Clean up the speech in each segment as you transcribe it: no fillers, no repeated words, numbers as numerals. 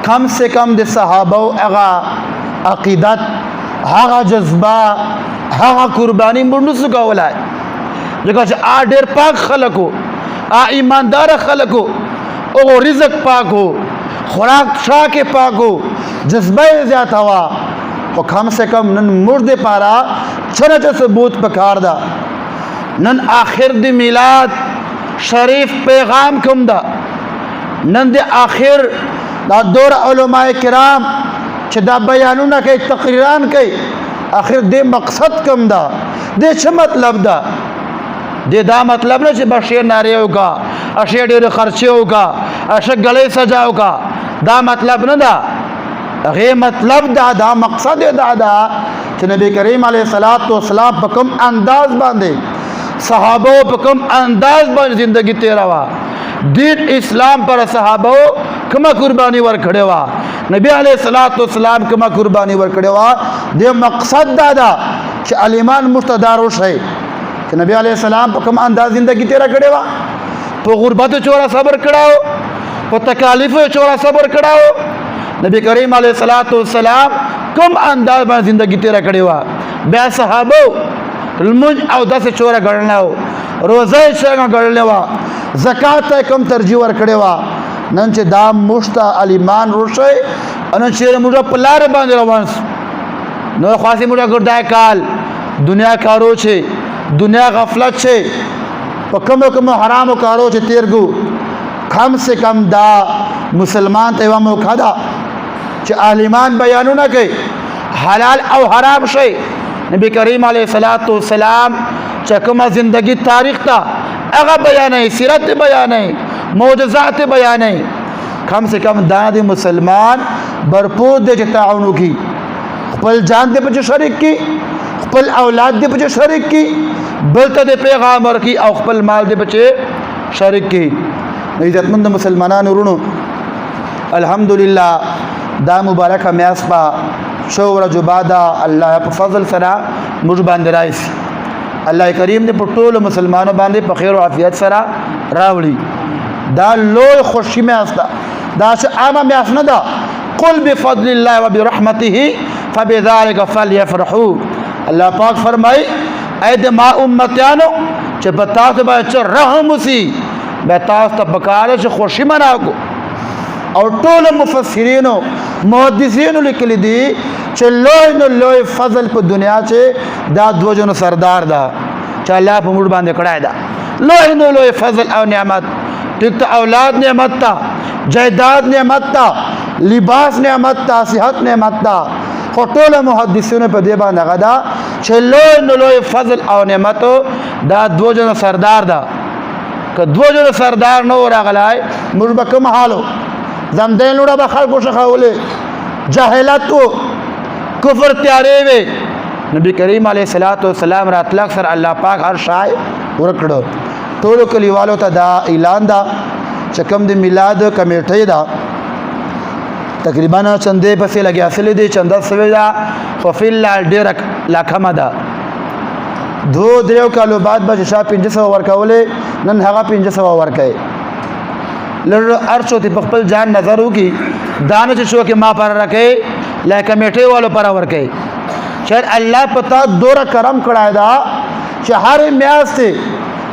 کم سے کم د صحابو هغه عقیدت هغه جذبه هغه قربانی موږ نسو کولای ځکه چې ډېر پاک خلکو ایماندار خلکو او رزق پاکو خوراک شاک پاکو جذبه زیات ہوا او کم سے کم نن مرد پارا چنچ ثبوت پکار دا نن آخر دی میلاد شریف پیغام کم دا نن دی آخر دا دور علماء کرام چھ دا بیانونا کئی تقریران کئی آخر دی مقصد کم دا دی چھ مطلب دا دی دا مطلب نا چھ بشیر ناریو کا اشیر دیر خرچیو کا اشیر گلے سجاو کا دا مطلب نہ دا غیر مطلب دا مقصد دا کہ نبی کریم علیہ الصلوۃ والسلام پکم انداز باندھے صحابہ پکم انداز باندھے زندگی تیرا وا دین اسلام پر صحابہ کما قربانی ور کھڑے وا نبی علیہ الصلوۃ والسلام کما قربانی ور کھڑے وا دے مقصد دا کہ الایمان مستدارش ہے کہ نبی علیہ السلام پکم انداز زندگی تیرا کھڑے وا تو غربت چورا صبر کڑاو تو تکالیف چورا صبر کڑاو نبی کریم علیہ الصلوۃ والسلام کم انداز میں زندگی تیرا کڑی ہوا بیا صحابو المنج او دس چورا گڑنا ہو روزہ چورا گڑنے ہوا زکاة کم ترجیح ور کڑی ہوا ننچ دام مشتا الایمان روشے انن چیر مجھا پلار باندھ روانس نو خواسی مجھا گردائے کال دنیا کارو چھے دنیا غفلت چھے کم حرام کارو چھے تیرگو کم سے کم دا مسلمان تیوہ موقع دا چھ اہل ایمان بیانو نہ کہ حلال او حرام شے نبی کریم علیہ الصلوۃ والسلام چکما زندگی تاریخ تا اغا بیان ہے سیرت بیان ہے معجزات بیان ہے کم سے کم دان دے مسلمان بھرپور دے چھ تعاونو کی خپل جان دے پچھ شریک کی خپل اولاد دے پچھ شریک کی بلتا دے پیغامبر کی او خپل مال دے پچھ شریک کی عزتمند مسلمانان ورونو الحمدللہ دا مبارک میاس پا شور جبادا اللہ پا فضل سرا مجھ باندے رائس اللہ کریم نے پٹول مسلمانوں باندے پا خیر و عافیت سرا راولی دا لوی خوشی میاس دا شا آما میاس ندا قل بفضل اللہ و برحمته فبذالک فلیفرحو اللہ پاک فرمائی اید ما امتیانو چھ بتاس با چھ رحم اسی بتاس تا بکارے چھ خوشی مناو کو اور طول مفسرینو محدثینو لکلی دی چھ لوی فضل پا دنیا چھ دا دو جنو سردار دا چھ اللہ پا مڑ باندے کڑای دا لوی فضل او نعمت ٹھیک تا اولاد نعمت تا جائداد نعمت تا لباس نعمت تا صحت نعمت تا خو طول محدثینو پا دے باندے غدا چھ لوی فضل او نعمتو دا دو جنو سردار دا کہ دو جنو سردار نو راغلائے مجھ با کم حالو زمدین لوڑا با خلقو شخاولے جاہلتو کفر تیارے وے نبی کریم علیہ السلام را اطلاق سر اللہ پاک ہر شائع ورکڑو طولو کلیوالو تا دا اعلان دا چکم دی میلاد کمیٹی دا تقریباً چندے پسے لگی اصلی دی چندہ سوی دا خفیل لال دیرک لاکھما دا دو دریو کالو بعد با چشا 500 ورکاولے نن حقا 500 ورکائے لڑ ارچو تی پخپل جان نظر ہوگی دانا چشو کہ ماں پر رکھے لے کمیٹے والو پر ورکے شاید اللہ پتا دورا کرم کڑائے دا چہار میاز سے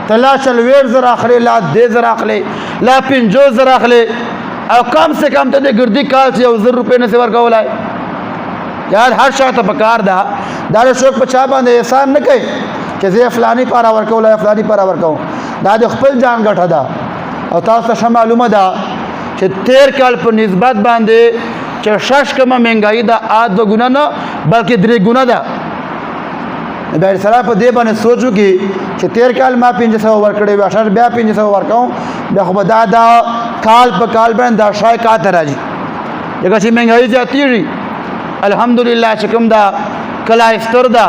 تلا چلویر زر آخلے لا دے زر آخلے لا پنجو زر آخلے او کم سے کم تے گردی کال سے او زر روپے نے سے ورکاولا ہے یار ہر شاہ تا پکار دا دارے شوک پچھا باندے احسان نہ کہے کہ زی فلانی پارا ورکاولا ہے فلانی پارا ورکاو دا دے خپل جان گٹھا دا او تاسو ته معلومه ده چې 13 کال په نسبت باندې چې 6 کمه مهنګای دا آد و ګنا نه بلکې 3 ګنا ده بیر سره په دې باندې سوچو کې چې 13 کال ما 500 ور کړې و 18 بیا 500 ور کوم بیا خو دا کال په کال باندې دا شای کا ته راځي دغه چې مهنګای زیاتېږي الحمدلله چې کوم دا کلا استر دا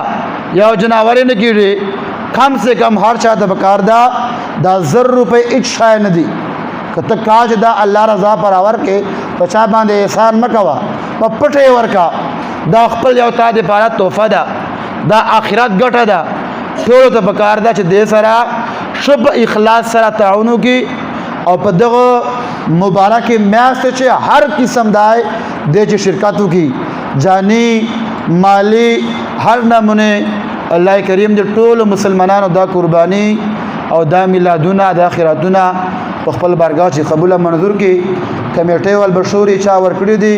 یو جناور نه کیږي کم سے کم ہر چاہتا بکار دا 1000 روپے اچ شای ندی کہ تک کاج دا اللہ رضا پر آور کے پچا باندے احسان مکوا پپٹے ورکا دا خپل یو تا دے پارا توفہ دا آخرت گٹا دا ٹھولو تا بکار دا چھ دے سرا شب اخلاص سرا تعاونو کی او په دغه مبارک میاشت چې هر قسم دای د چې شرکتو کی جانی مالی هر نمونه الله کریم دې ټول مسلمانانو دا قربانی او دا میلادونه دا خیراتونه په خپل بارګاه چې قبول منظور کی کمیټه ول بشوري چا ور کړی دي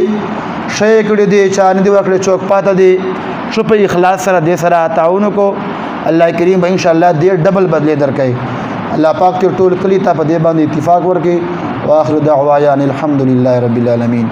شې کړی دي چا نه دی ورکړي چوک پاته دي شو په اخلاص سره دې سره تعاون کو الله کریم به ان شاء الله دې ډبل بدله درکې الله پاک ته ټول کلی ته په دې باندې اتفاق ورکړي واخر دعوانا الحمد لله رب العالمین.